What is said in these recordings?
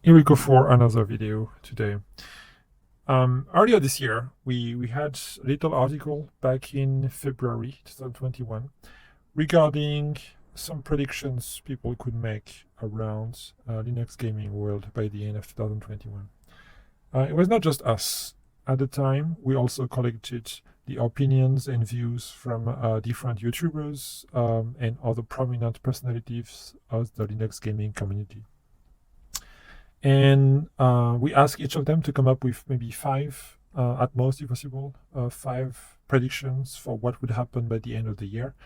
Here we go for another video today. Earlier this year, we had a little article back in February 2021 regarding some predictions people could make around Linux gaming world by the end of 2021. It was not just us. At the time, we also collected the opinions and views from different YouTubers and other prominent personalities of the Linux gaming community. And we ask each of them to come up with maybe five, at most, if possible, five predictions for what would happen by the end of the year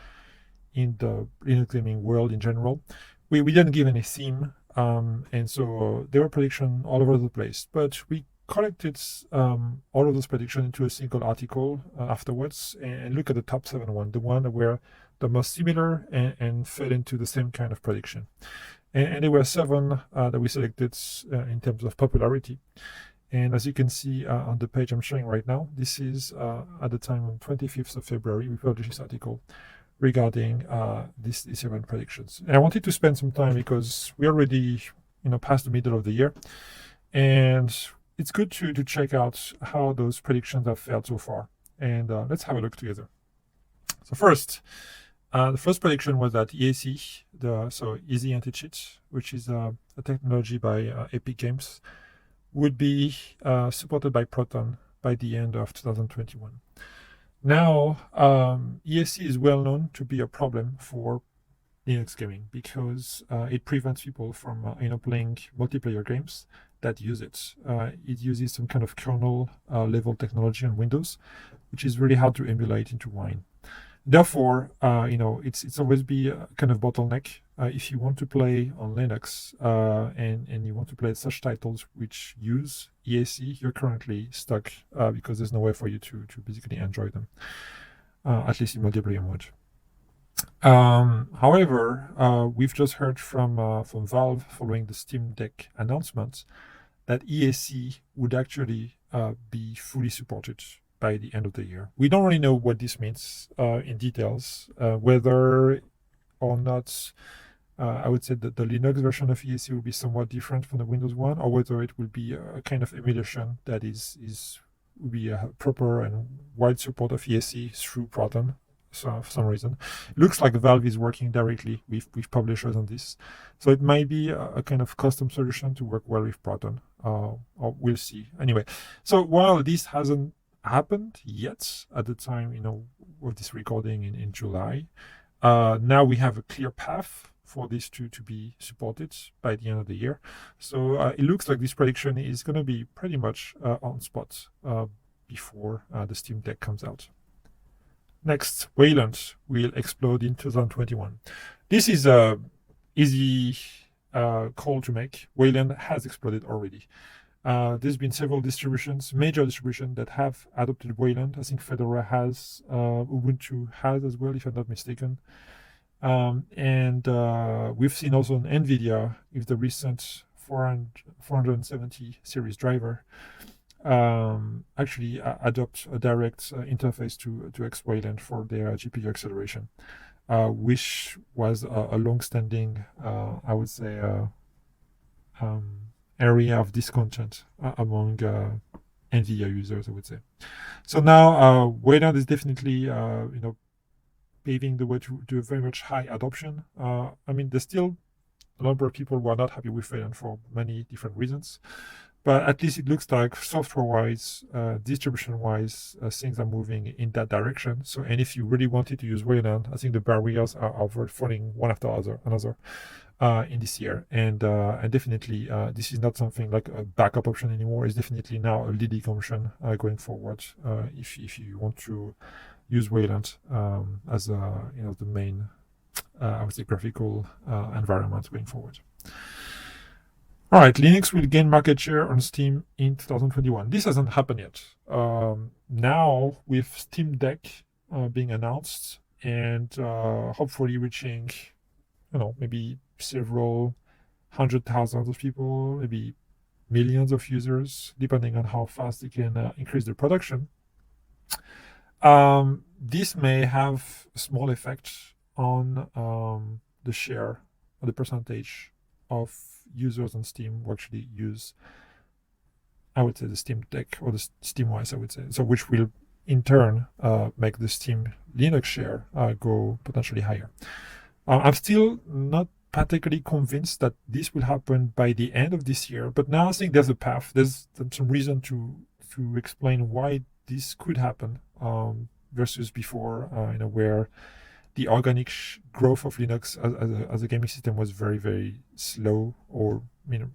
in the Linux gaming world in general. We didn't give any theme, and so there were predictions all over the place. But we collected all of those predictions into a single article afterwards and look at the top 7 the one that were the most similar and fell into the same kind of prediction. And there were 7 that we selected in terms of popularity. And as you can see on the page I'm showing right now, this is at the time on 25th of February, we published this article regarding these 7 predictions. And I wanted to spend some time because we're already past the middle of the year. And it's good to check out how those predictions have fared so far. And let's have a look together. So first, the first prediction was that EAC, so Easy Anti-Cheat, which is a technology by Epic Games, would be supported by Proton by the end of 2021. Now, EAC is well known to be a problem for Linux gaming because it prevents people from playing multiplayer games that use it. It uses some kind of kernel level technology on Windows, which is really hard to emulate into Wine. Therefore, it's always be a kind of bottleneck if you want to play on Linux and you want to play such titles which use EAC. You're currently stuck because there's no way for you to basically enjoy them, at least in multiplayer mode. However, we've just heard from Valve following the Steam Deck announcement that EAC would actually be fully supported by the end of the year. We don't really know what this means in details, whether or not I would say that the Linux version of EAC will be somewhat different from the Windows one, or whether it will be a kind of emulation that will be a proper and wide support of EAC through Proton. So for some reason, it looks like Valve is working directly with publishers on this. So it might be a kind of custom solution to work well with Proton. Or we'll see. Anyway, so while this hasn't happened yet at the time of this recording in July, now we have a clear path for this to be supported by the end of the year. So it looks like this prediction is going to be pretty much on spot before the Steam Deck comes out. Next, Wayland will explode in 2021. This is a easy call to make. Wayland has exploded already. There's been several major distributions that have adopted Wayland. I think Fedora has, Ubuntu has as well, if I'm not mistaken. And we've seen also on NVIDIA with the recent 470 series driver actually adopt a direct interface to XWayland for their GPU acceleration, which was a long-standing, I would say, area of discontent among NVIDIA users, I would say. So now Wayland is definitely paving the way to a very much high adoption. There's still a number of people who are not happy with Wayland for many different reasons, but at least it looks like software-wise, distribution-wise, things are moving in that direction. So, and if you really wanted to use Wayland, I think the barriers are falling one after another in this year. And definitely, this is not something like a backup option anymore. It's definitely now a leading option going forward if you want to use Wayland as the main, I would say, graphical environment going forward. All right, Linux will gain market share on Steam in 2021. This hasn't happened yet. Now, with Steam Deck being announced and hopefully reaching, maybe several 100,000 of people, maybe millions of users, depending on how fast they can increase their production, this may have a small effect on the share or the percentage of users on Steam who actually use, I would say, the Steam Deck or the SteamOS, I would say. So which will in turn make the Steam Linux share go potentially higher. I'm still not particularly convinced that this will happen by the end of this year, but now I think there's a path. There's some reason to explain why this could happen versus before, where the organic growth of Linux as a gaming system was very, very slow, or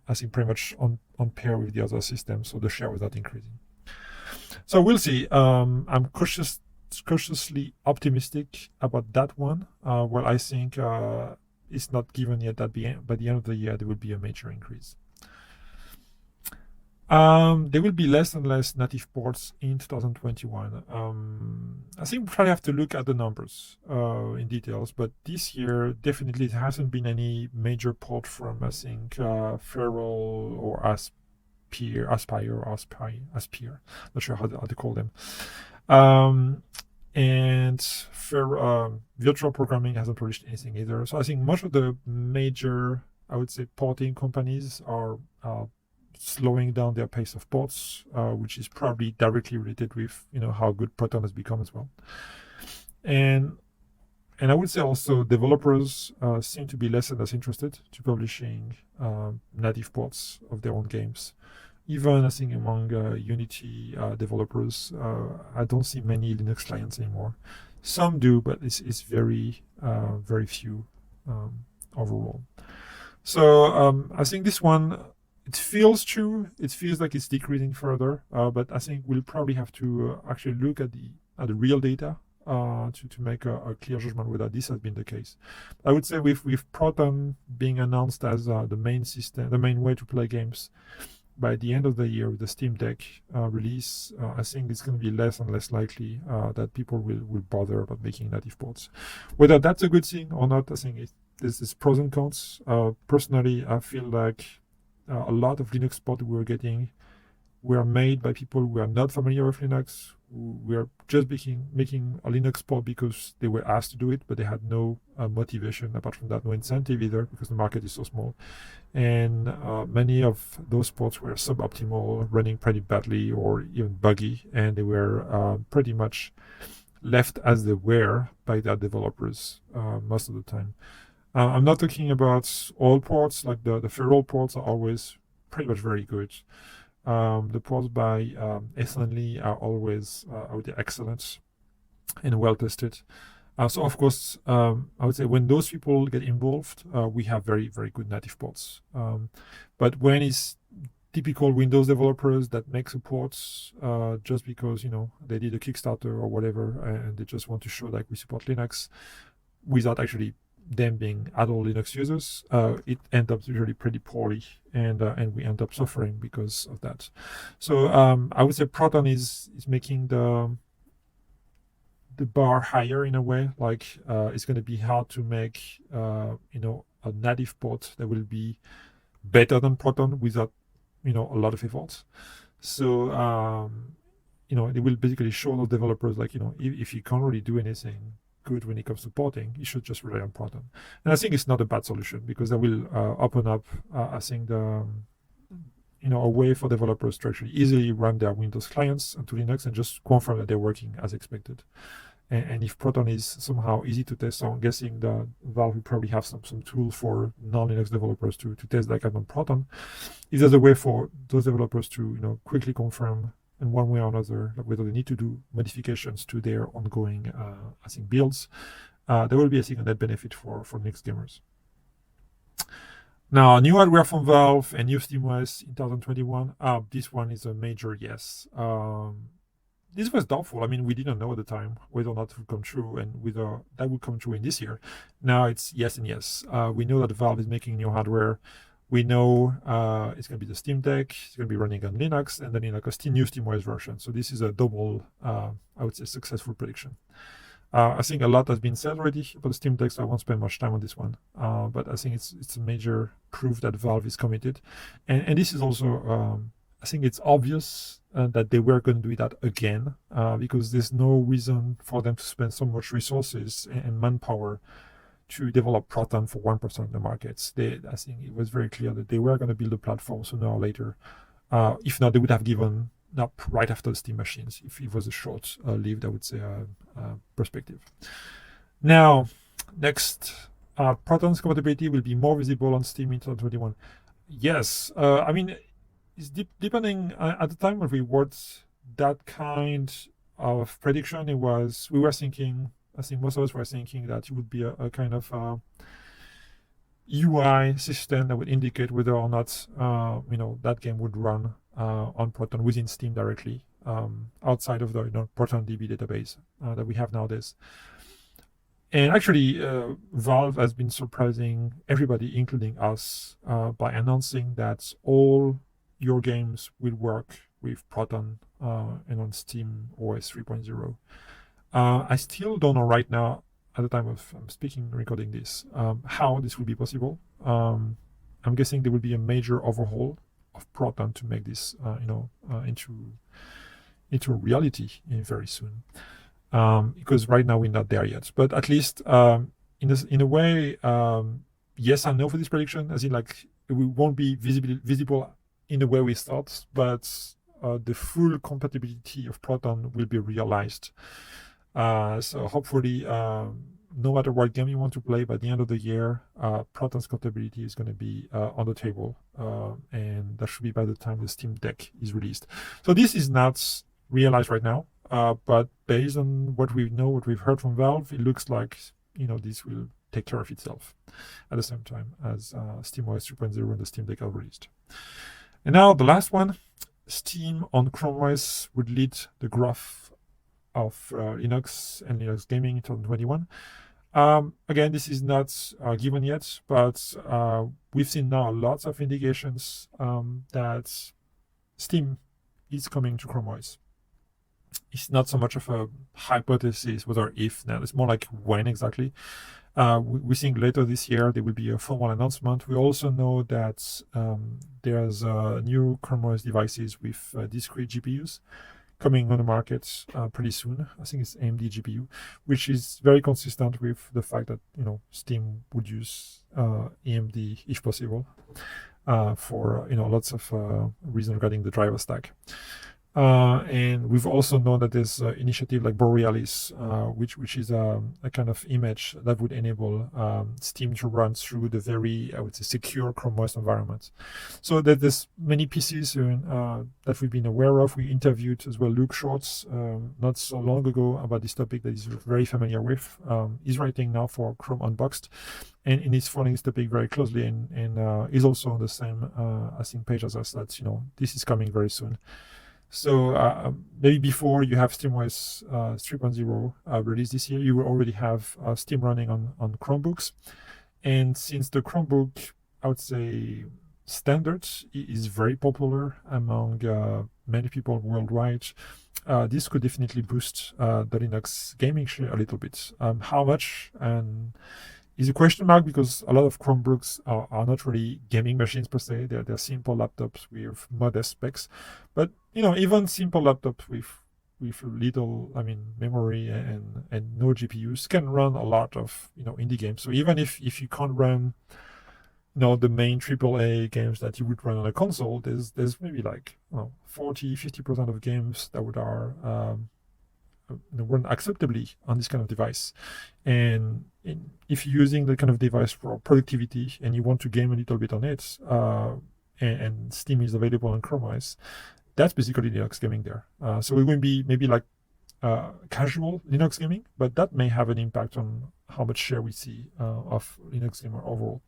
I think pretty much on pair with the other systems, so the share was not increasing. So we'll see. I'm cautiously optimistic about that one. Well, I think it's not given yet that by the end of the year there will be a major increase. There will be less and less native ports in 2021. I think we probably have to look at the numbers in details, but this year definitely there hasn't been any major port from, I think, Feral or Aspire, not sure how to call them. And virtual programming hasn't published anything either. So I think most of the major, I would say, porting companies are slowing down their pace of ports, which is probably directly related with how good Proton has become as well. And I would say also developers seem to be less and less interested to publishing native ports of their own games. Even I think among Unity developers, I don't see many Linux clients anymore. Some do, but it's very very few overall. So I think this one, it feels true. It feels like it's decreasing further, but I think we'll probably have to actually look at the real data to make a clear judgment whether this has been the case. I would say with Proton being announced as the main system, the main way to play games by the end of the year with the Steam Deck release, I think it's going to be less and less likely that people will bother about making native ports. Whether that's a good thing or not, I think there's pros and cons. Personally, I feel like a lot of Linux ports we're getting were made by people who are not familiar with Linux, who were just making a Linux port because they were asked to do it, but they had no motivation apart from that, no incentive either, because the market is so small. And many of those ports were suboptimal, running pretty badly or even buggy, and they were pretty much left as they were by their developers most of the time. I'm not talking about all ports, like the Feral ports are always pretty much very good. The ports by Ethanly are always, I would say, excellent and well tested. So of course, I would say when those people get involved, we have very, very good native ports. But when it's typical Windows developers that make supports just because they did a Kickstarter or whatever, and they just want to show like we support Linux, without actually them being adult Linux users, it ends up usually pretty poorly, and we end up suffering because of that. So I would say Proton is making the bar higher in a way. Like it's going to be hard to make a native port that will be better than Proton without a lot of effort. So it will basically show those developers like if you can't really do anything good when it comes to porting, you should just rely on Proton. And I think it's not a bad solution, because that will open up I think a way for developers to actually easily run their Windows clients onto Linux and just confirm that they're working as expected. And if Proton is somehow easy to test, so I'm guessing the Valve will probably have some tool for non-Linux developers to test that kind of Proton. If there's a way for those developers to quickly confirm in one way or another whether they need to do modifications to their ongoing I think builds, there will be, I think, a net benefit for Linux gamers. Now, new hardware from Valve and new SteamOS in 2021. This one is a major yes. This was doubtful. I mean, we didn't know at the time whether or not it would come true, and whether that would come true in this year. Now it's yes and yes. We know that Valve is making new hardware. We know it's going to be the Steam Deck. It's going to be running on Linux, and then in like a new SteamOS version. So this is a double, I would say, successful prediction. I think a lot has been said already about the Steam Deck, so I won't spend much time on this one. But I think it's a major proof that Valve is committed, and this is also, I think it's obvious that they were going to do that again, because there's no reason for them to spend so much resources and manpower to develop Proton for 1% of the markets. I think it was very clear that they were going to build a platform sooner or later. If not, they would have given up right after the Steam machines, if it was a short-lived, I would say, perspective. Now, next, Proton's compatibility will be more visible on Steam in 2021. Yes, I mean, it's depending at the time when we wrote that kind of prediction. We were thinking, I think most of us were thinking that it would be a kind of UI system that would indicate whether or not that game would run on Proton within Steam directly, outside of the ProtonDB database that we have nowadays. And actually, Valve has been surprising everybody, including us, by announcing that all your games will work with Proton and on Steam OS 3.0. I still don't know right now, at the time of recording this, how this will be possible. I'm guessing there will be a major overhaul of Proton to make this, into reality very soon. Because right now we're not there yet. But at least in a way, yes and no for this prediction, as in like we won't be visible in the way we thought, but the full compatibility of Proton will be realized. So hopefully, no matter what game you want to play, by the end of the year, Proton's compatibility is going to be on the table, and that should be by the time the Steam Deck is released. So this is not realized right now, but based on what we know, what we've heard from Valve, it looks like this will take care of itself at the same time as SteamOS 3.0 and the Steam Deck are released. And now the last one, Steam on Chrome OS would lead the growth of Linux and Linux gaming in 2021. Again, this is not given yet, but we've seen now lots of indications that Steam is coming to Chrome OS. It's not so much of a hypothesis whether if now, it's more like when exactly. We think later this year there will be a formal announcement. We also know that there's new Chrome OS devices with discrete GPUs coming on the market pretty soon. I think it's AMD GPU, which is very consistent with the fact that Steam would use AMD if possible for lots of reasons regarding the driver stack. And we've also known that there's an initiative like Borealis, which is a kind of image that would enable Steam to run through the very, I would say, secure Chrome OS environment. So there's many pieces that we've been aware of. We interviewed as well Luke Shorts not so long ago about this topic that he's very familiar with. He's writing now for Chrome Unboxed, and he's following this topic very closely, and he's also on the same I think page as us, that this is coming very soon. So maybe before you have SteamOS 3.0 released this year, you will already have Steam running on Chromebooks. And since the Chromebook, I would say, standard is very popular among many people worldwide, this could definitely boost the Linux gaming share a little bit. How much is a question mark, because a lot of Chromebooks are not really gaming machines per se. They're simple laptops with modest specs. But even simple laptops with little, memory and no GPUs can run a lot of indie games. So even if you can't run the main AAA games that you would run on a console, there's maybe like 40-50% of games that run acceptably on this kind of device. And if you're using that kind of device for productivity and you want to game a little bit on it, and Steam is available on Chrome OS, that's basically Linux gaming there. So it wouldn't be maybe like casual Linux gaming, but that may have an impact on how much share we see of Linux gamer overall.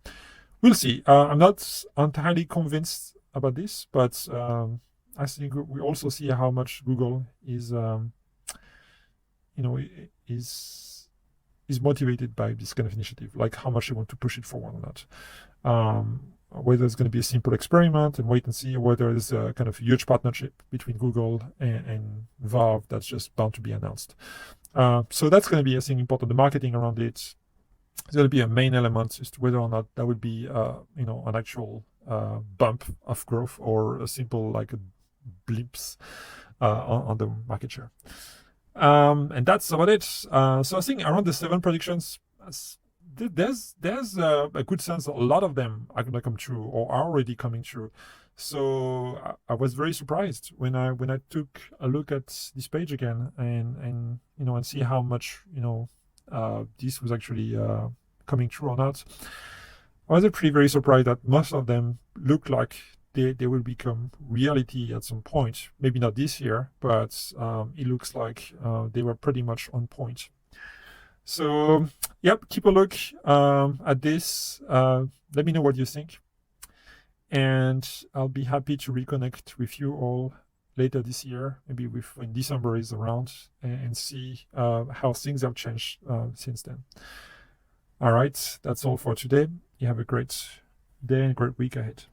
We'll see. I'm not entirely convinced about this, but I think we also see how much Google is motivated by this kind of initiative, like how much they want to push it forward or not. Whether it's going to be a simple experiment and wait and see, or whether there's a kind of huge partnership between Google and Valve that's just bound to be announced. So that's going to be, I think, important. The marketing around it is going to be a main element as to whether or not that would be, an actual bump of growth or a simple like blips on the market share. And that's about it. So I think around the 7 predictions, there's a good sense that a lot of them are going to come true or are already coming true. So I was very surprised when I took a look at this page again and and see how much this was actually coming true or not. I was pretty very surprised that most of them look like they will become reality at some point. Maybe not this year, but it looks like they were pretty much on point. So, yep, keep a look at this. Let me know what you think. And I'll be happy to reconnect with you all later this year, maybe when December is around, and see how things have changed since then. All right, that's all for today. You have a great day and great week ahead.